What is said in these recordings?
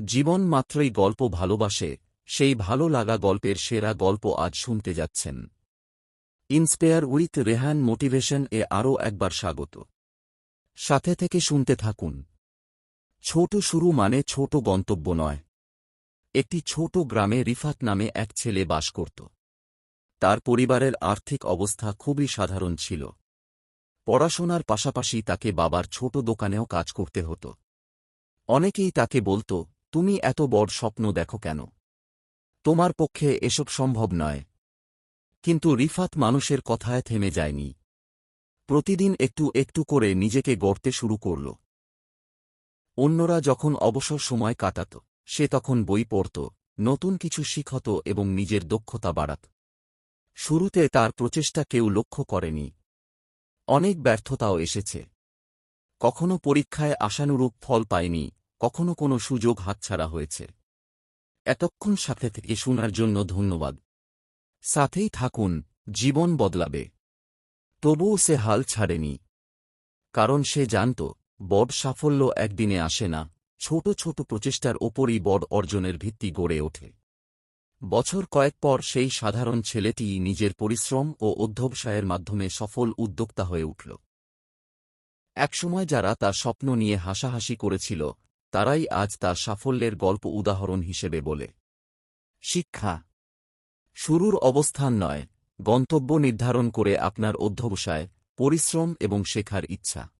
জীবন মাত্রই গল্প ভালোবাসে, সেই ভালো লাগা গল্পের সেরা গল্প আজ শুনতে যাচ্ছেন। ইন্সপায়ার উইথ রেহান মোটিভেশন এ আরও একবার স্বাগত। সাথে থেকে শুনতে থাকুন। ছোট শুরু মানে ছোট গন্তব্য নয়। একটি ছোট গ্রামে রিফাত নামে এক ছেলে বাস করত। তার পরিবারের আর্থিক অবস্থা খুবই সাধারণ ছিল। পড়াশোনার পাশাপাশি তাকে বাবার ছোট দোকানেও কাজ করতে হতো। অনেকেই তাকে বলত, তুমি এত বড় স্বপ্ন দেখো কেন? তোমার পক্ষে এসব সম্ভব নয়। কিন্তু রিফাত মানুষের কথায় থেমে যায়নি। প্রতিদিন একটু একটু করে নিজেকে গড়তে শুরু করল। অন্যরা যখন অবসর সময় কাটাত, সে তখন বই পড়ত, নতুন কিছু শিখত এবং নিজের দক্ষতা বাড়াত। শুরুতে তার প্রচেষ্টা কেউ লক্ষ্য করেনি। অনেক ব্যর্থতাও এসেছে। কখনো পরীক্ষায় আশানুরূপ ফল পায়নি, কখনো কোনো সুযোগ হাতছাড়া হয়েছে। এতক্ষণ সাথে থেকে শোনার জন্য ধন্যবাদ। সাথেই থাকুন, জীবন বদলাবে। তবুও সে হাল ছাড়েনি। কারণ সে জানত, বড় সাফল্য একদিনে আসে না, ছোট ছোট প্রচেষ্টার ওপরই বড় অর্জনের ভিত্তি গড়ে ওঠে। বছর কয়েক পর সেই সাধারণ ছেলেটি নিজের পরিশ্রম ও অধ্যবসায়ের মাধ্যমে সফল উদ্যোক্তা হয়ে উঠল। একসময় যারা তার স্বপ্ন নিয়ে হাসাহাসি করেছিল, তারাই আজ তার সাফল্যের গল্প উদাহরণ হিসেবে বলে। শিক্ষা শুরুর অবস্থান নয়, গন্তব্য নির্ধারণ করে আপনার অধ্যবসায়, পরিশ্রম এবং শেখার ইচ্ছা।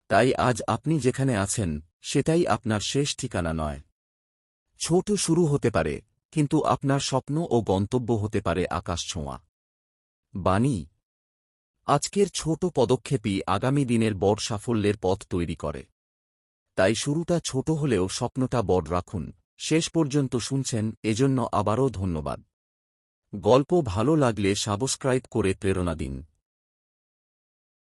তাই আজ আপনি যেখানে আছেন, সেটাই আপনার শেষ ঠিকানা নয়। ছোট শুরু হতে পারে, কিন্তু আপনার স্বপ্ন ও গন্তব্য হতে পারে আকাশছোঁয়া। বাণী, আজকের ছোট পদক্ষেপই আগামী দিনের বড় সাফল্যের পথ তৈরি করে। তাই শুরুটা ছোট হলেও স্বপ্নটা বড় রাখুন। শেষ পর্যন্ত শুনছেন, এজন্য আবারও ধন্যবাদ। গল্প ভালো লাগলে সাবস্ক্রাইব করে প্রেরণা দিন।